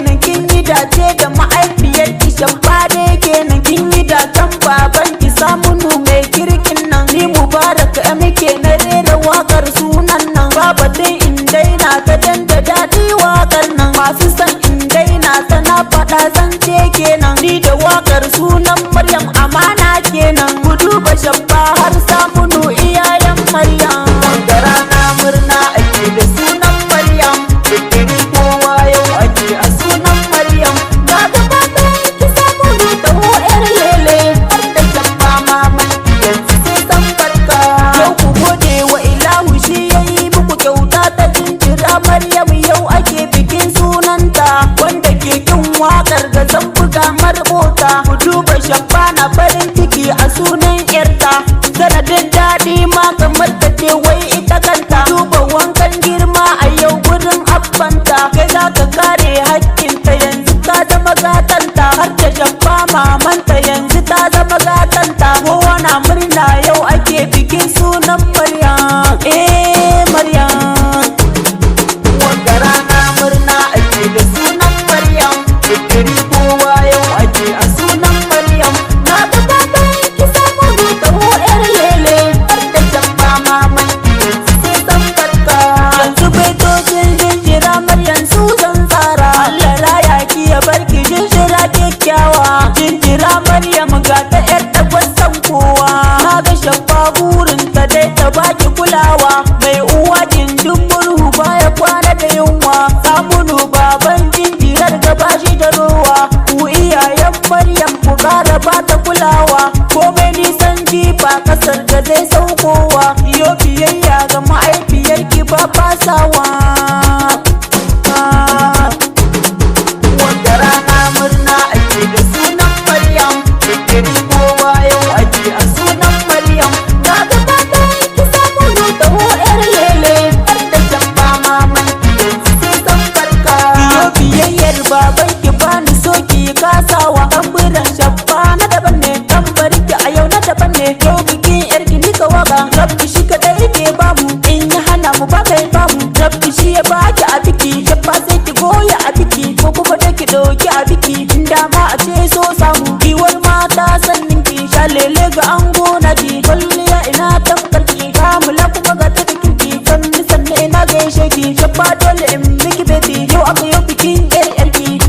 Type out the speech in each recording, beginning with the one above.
kenan kin yi dace da ma'aifiyarki Shamfare kenan kin yi dacen babanki Saminu mai kirkin nan ni Mubarak muke na rera wakar sunan nan babatin in daina ta danda daɗi wakar nan masu san in daina ta na faɗa zance kenan ni da wakar sunan Maryam amana kenan ku duba Shamfa har Saminu iyayen Maryam da rana murna ake da sunan Maryam fikiri kowa yau ake a sunan Maryam ga gaba ɗaya ki Saminu taho yar lele har da Shamfa maman yanzu sai san barka yau ku gode wa ilahu shi yayi muku kyauta ta jinjira Maryam yau ake bikin sunanta wanda ke kin wakar ga zan buga marbota ku duba Shamfa na farin ciki a sunan yarta sanadin daɗi ma kamar ta ce wai ita kanta duba wankan girma a yau gurin abbanta kai za ka kare hakkinta yanzu ta zama gatanta har da Shamfa mamanta yanzu ta zama gatanta kowa na murna yau ake bikin sunan Maryam Maryam wanda rana murna ake da sunan Maryam fikiri kowa yau ake a sunan Maryam na gaba ɗaya ki Saminu taho yar lele har da Shamfa maman yanzu sai san barka yanzu baitocin jinjira Maryam su zan tsara Allah raya ki ya barki jinjira kyakkyawa jinjira Maryam ga ta yar tagwasan kowa na ga Shamfa burinta dai ta baki kulawa mai uwa jinjin murhu baya kwana da yunwa Saminu baban jinjirar gaba shi da rowa ku iyayen Maryam ku kara bata kulawa komai nisan jifa kasar da zai saukowa yo biyayya ga ma'aifiyarki ba fasawa wanda rana murna ake da sunan Maryam fikiri kowa yau ake a sunan Maryam na gaba ɗaya ki Saminu taho yar lele har da Shamfa maman yanzu sai san barka yo biyayyar babanki bani so ki kasawa tamburan Shamfa na daban ne tambarki a yau na daban ne yau bikin yarki ni ka waka rabbi shi kadai ke bamu in ya hana mu ba kai bamu rabbi shi ya baki a biki Shamfa sai ki goya a biki ko kuma da ki doki a biki inda ma a ce so samu kiwar mata sannin ki sha lele ga ango na ki kwalliya ina tamkarki kamula kuma ga ta kirki sanni ina gaishe ki Shamfa dole in miki baby yau aka yau bikin yarki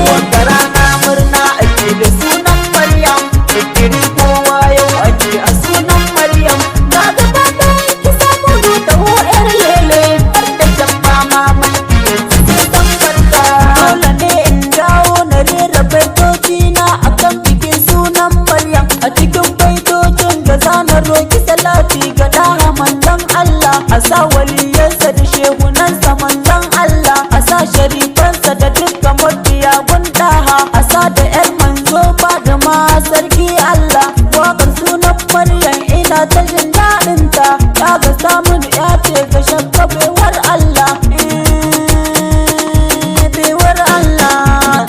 wanda rana murna ake da sunan Maryam fikiri kowa yau ake a sunan Maryam na gaba ɗaya ki Saminu taho yar lele har da Shamfa maman yanzu sai san barka dole ne in dawo na rera baitoci na akan bikin sunan Maryam a cikin baitocin da zana roki salati ga daha manzon Allah a sa waliyansa da shehunansa manzon Allah a sa sharifansa da dukkan mabiya gundaha a sa da yar manzo ba da ma sarki Allah wakar sunan Maryam ina ta jin daɗinta ya ga Saminu ya ce ga Shamfa baiwar Allah baiwar Allah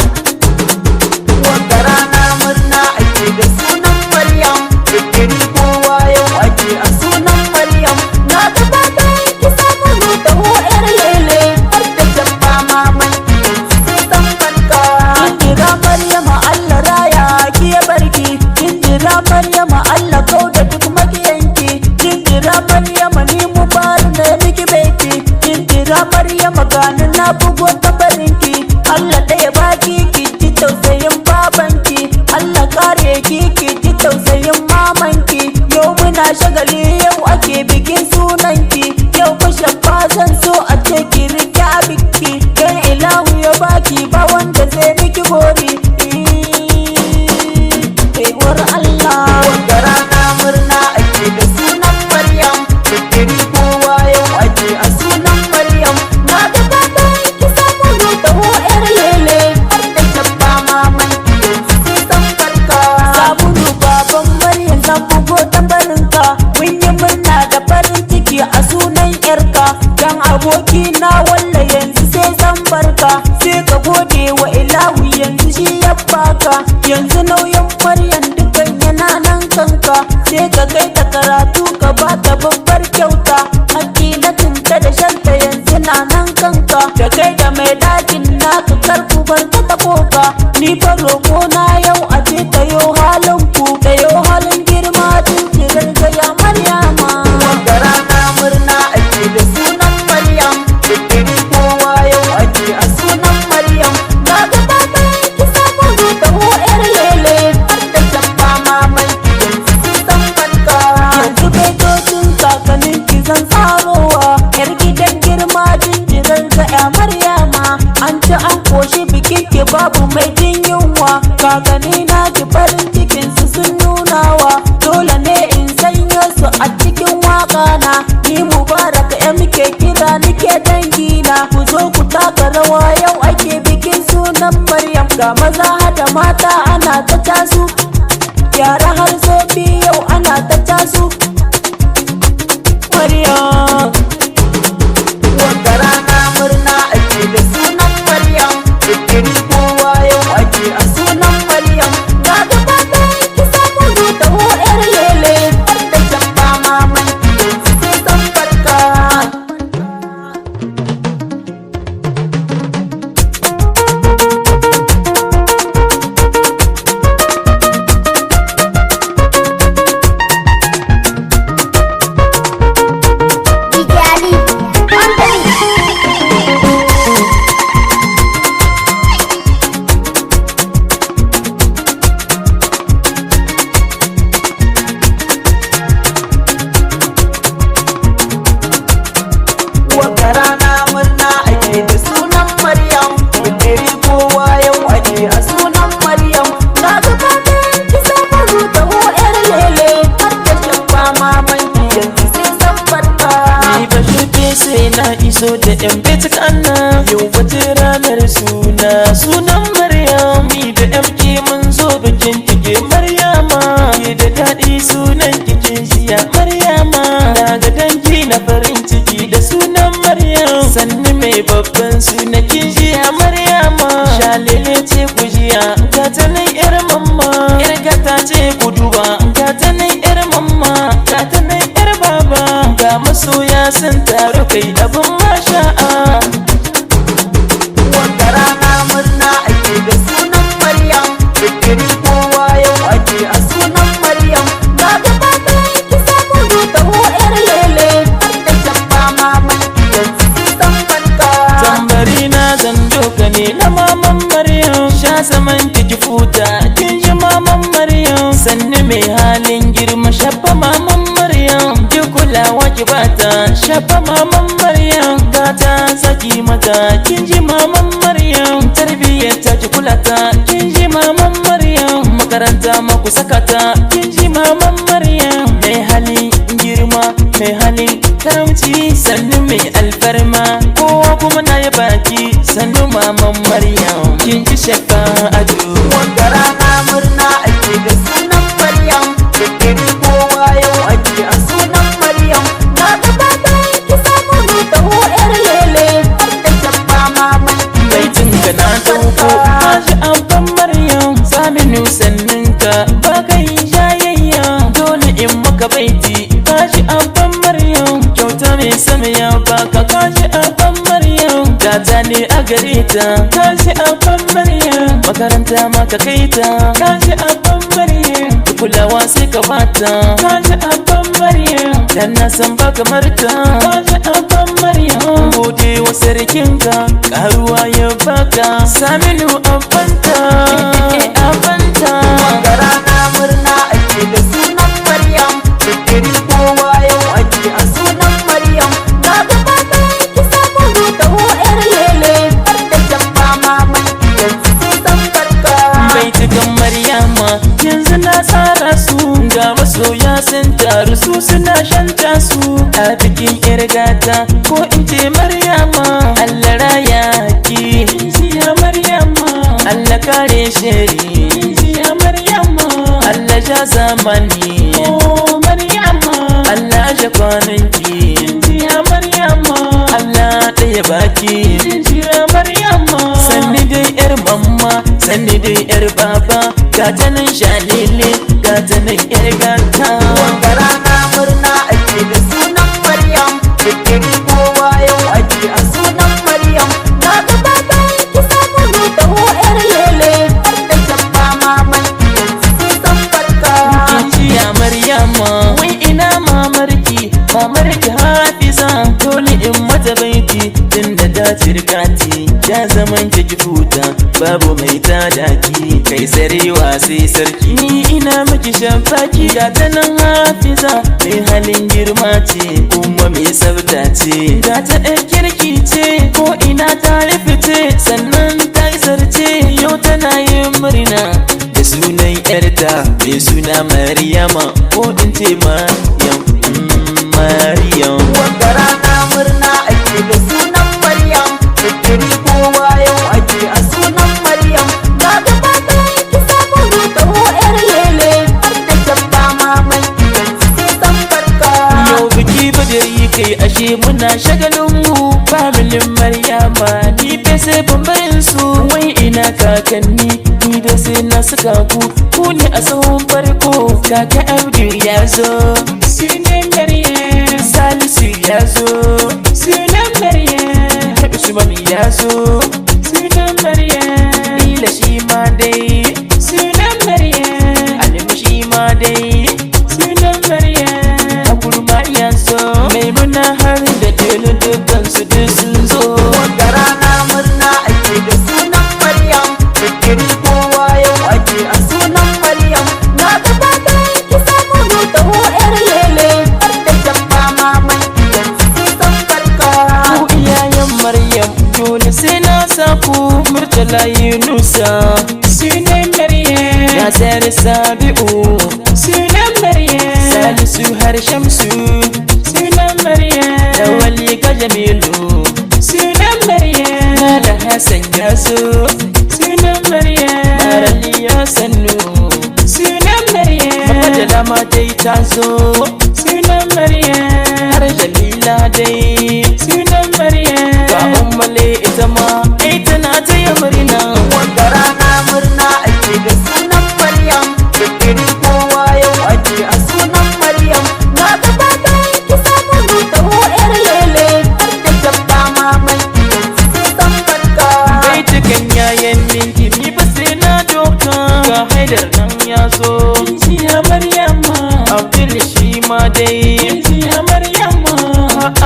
wanda rana murna ake da sunan Maryam fikiri kowa yau ake a sunan Maryam na gaba ɗaya ki Saminu taho yar lele har da Shamfa maman yanzu sai san barka jinjira Maryam Allah raya ki ya barki jinjira Maryam Allah kauda duk makiyanki jinjira Maryam ni Mubarak da miki baiti jinjira Maryam gani na bugo tabarinki Allah ɗaya baki ki ji tausayin babanki Allah kare ki ji tausayin mamanki yau muna shagali yau ake bikin sunanki yau ku Shamfa zan so a ce ki rike a biki dan ilahu ya baki ba wanda zai miki gori baiwar Allah wanda rana murna ake da sunan Maryam fikiri kowa yau ake a sunan Maryam na gaba ɗaya ki Saminu taho yar lele har da Shamfa maman yanzu sai san barka Saminu baban Maryam zan bugo tambarinka mun yi murna da farin ciki a sunan yarka dan aboki na walla yanzu sai san barka sai ka gode wa ilahu yanzu shi ya baka yanzu nauyin Maryam dukan yana nan kanka sai ka kai ta karatu ka ba ta babbar kyauta hakki na tunta da shanta yanzu na nan kanka ci an koshi bikin ki babu mai jin yunwa. Kakanni na ji farin cikin su sun nunawa. Dole ne in sanyo su a cikin waka na. Ni Mubarak muke kira nike dangina. Ku zo ku taka rawa yau ake bikin sunan Maryam. Ga maza da mata ana ta tasu, yara har zobi yau ana ta tasu. Maryam wanda rana murna ake da sunan Maryam. Bikin kowa yau ake a sunan Maryam. Ga gaba ɗaya ki samu da yar lele, har da shabba maman yanzu sai san barka. Na iso da yan betik anna yau wata ranar sunan Maryam. Ni da MK mun zo bikin kike Maryama. Ke da daɗi sunan kike jiya Maryama. Na ga dangi na farin ciki da sunan Maryam. Sanni mai babban suna kin jiya Maryama. Shalele ce ku jiya ga ta nan yar mamma. Yar gata ce ku duba ga ta nan yar mamma. Ga ta nan yar baba. Ga masoya sun taru kai abin masha'a. Wanda rana murna ake da sunan Maryam. Bikin kowa yau ake a sunan Maryam. Ga gaba ɗaya ki samu da yar lele, har da shabba maman yanzu sai san barka. Tambari na zan doka ne na maman Maryam. Sha zaman ki futa kin ji maman Maryam. Sanni mai halin girma shabba maman Maryam. Ki kulawa ki bata shabba maman Maryam. Gata saki mata kin ji maman Maryam. Tarbiyyar ta ki kulata kin ji maman Maryam. Makaranta maku sakata kin ji maman Maryam. Mai hali girma mai hali karamci sannu mai alfarma. Kowa kuma na yi baki sannu maman Maryam. Kin ji shakka ado wanda rana murna ake da sunan Maryam. Bikin kowa yau ake a sunan Maryam. Na gaba ɗaya ki samu da yar lele, har da shabba maman bai tinka na dauko kaji abban Maryam. Saminu sanninka ba kai jayayya dole in maka baiti. Kaji abban Maryam kyauta mai sama ya baka. Kaji abban Maryam gata ne a gare ta. Kaji abban Maryam makaranta maka kai ta. Kaji abban Maryam kulawa sai ka bata. Kaji abban Maryam dan na san ba kamar ta. Kaji abban Maryam gode wa sarkinka karuwa ya baka. Saminu abanta abanta. wanda rana murna ake da sunan Maryam. Bikin kowa yau ake a sunan Maryam. Na gaba ɗaya ki samu da yar lele, har da shabba maman yanzu sai san barka. Baitukan Maryama yanzu na tsara su. Ga masoya sun taru su suna shanta su. A bikin yar gata ko in ce Maryama. Allah raya ki ya Maryama. Allah kare shari ya Maryama. Allah ja zamani oh Maryama. Allah ja kwananki ya Maryama. Allah ɗaya baki ya Maryama. Sanni dai yar mamma sanni dai yar baba. Gata nan shalele gata nan yar gata. Wanda rana murna ake da sunan Maryam. Bikin kowa yau ake a sunan Maryam. Na gaba ɗaya ki samu da yar lele, har da shabba maman yanzu sai san barka. Kin ji ya Maryama wai ina mamarki. Mamarki Hafiza dole in mata baiti tunda ta cirkati. Ya zaman ki futa babu mai tada ki. Kai sarewa sai sarki ni ina miki shafaki. Ga ta nan Hafiza mai halin girma ce kuma mai tsafta ce. Ga ta ɗan kirki ce ko ina ta yi fice sannan dai sai bambarin su. Wai ina kakanni ni dai sai na saka ku ne a sahun farko. Kaka Abdu ya zo, sunan Maryam. Salisu ya zo, sunan Maryam. Usman ya zo, sunan Maryam. Ila shi ma dai, sunan Maryam. Alimu shi ma dai, sunan Maryam. Akurma ya zo, Maimuna har da Delu dukkan su duk sun zo. Wanda rana murna ake da sunan Maryam, fikiri kowa yau ake a sunan Maryam. Na gaba da ki samu taho yar lele, har da jamba maman yanzu sun san barka. Ku iyayen Maryam dole sai na sa ku. Murtala Yunusa, sunan Maryam. Nasir Sabi'u, sunan Maryam. Salisu har Shamsu, sunan Maryam. Lawali ka Jamilu, sunan Maryam. Mala Hassan ya zo, sunan Maryam. Marali ya sannu, sunan Maryam. Mamajala ma dai ta zo, sunan Maryam. Har Jalila dai, sunan Maryam. Ga Ummale ita ma ai tana ta yi murna. Wanda rana murna ake da sunan Maryam, fikiri kowa yau ake a sunan Maryam. Na gaba da ki samu taho yar lele, har da jamba maman yanzu sun san barka. Bai cikin yayan ninki ni ba sai na doka. Ga Haidar nan ya zo, ya Maryama. Abdul shi ma dai, ya Maryama.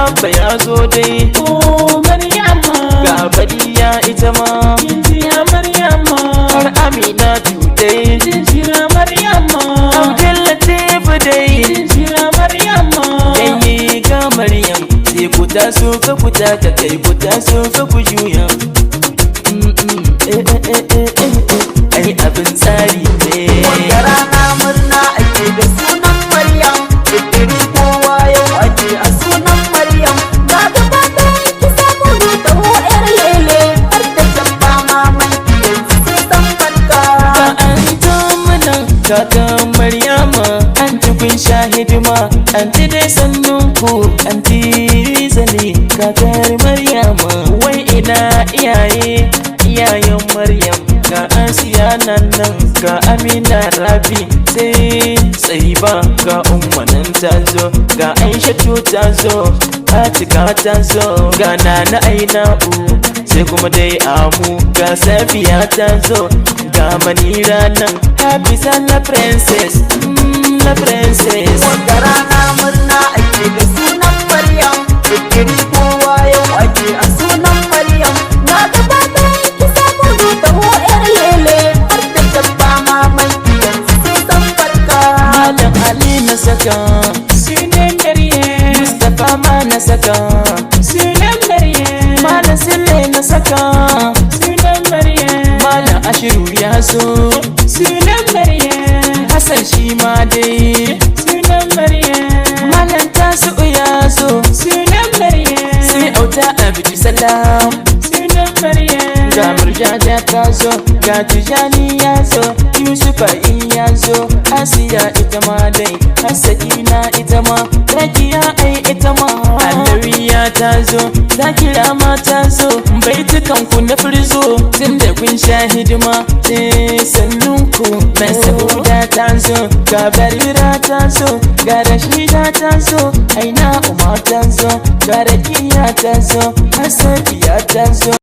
Abba ya zo dai, oh Maryama. Ga Badiya ita ma, ya Maryama. Har Amina dai, ya Maryama. Abdul Latif dai, ya Maryama. Yayi ga Maryam sai ku taso ka ku taka kai ku taso ka ku juya. Ai abin tsari ne. Wanda rana murna ake da sunan Maryam, fikiri kowa yau ake a sunan Maryam. Na gaba da ki samu taho yar lele, har da jamba maman yanzu sun san barka. Ka an ta mana kaka Maryama, an ci kun sha hidima, an ti dai sannun ku, an ti zali kakar Maryama. Wai ina iyayen Maryam. Ga Asiya nan ga Amina Rabi sai Tsayiba, ga Umma nan ta zo, ga Aishatu ta zo, Atika ta zo, ga Nana Aina'u sai kuma dai Amu, ga Safiya ta zo, ga Manira nan Hafiza la princess, la princess. Wanda rana murna ake da sunan Maryam, fikiri kowa yau ake a sunan Maryam. Na gaba da ki samu taho yar lele, har da jamba maman yanzu sun san barka. Malam Ali na saka, sunan Maryam. Mustapha ma na saka, sunan Maryam. Malam Sule na saka, sunan Maryam. Malam Ashiru ya zo, sunan Maryam. Hassan shi ma dai, sunan Maryam. Malam Tasu'u ya zo, sunan Maryam. Sai Auta Abdi Salam, sunan Maryam. Ga Murjaja ta zo, ga Tijani ya zo, Yusufa ya zo, Asiya ita ma dai, Hasadina ita ma, Rakiya ai ita ma. Alawiya ta zo, Zakira ma ta zo, baitukan ku na firzo, tunda kun sha hidima sai sannun ku. Masauda ta zo, ga Barira ta zo, ga Rashida ta zo, Aina Umar ta zo, ga Rakiya ta zo, Hasafiya ta zo.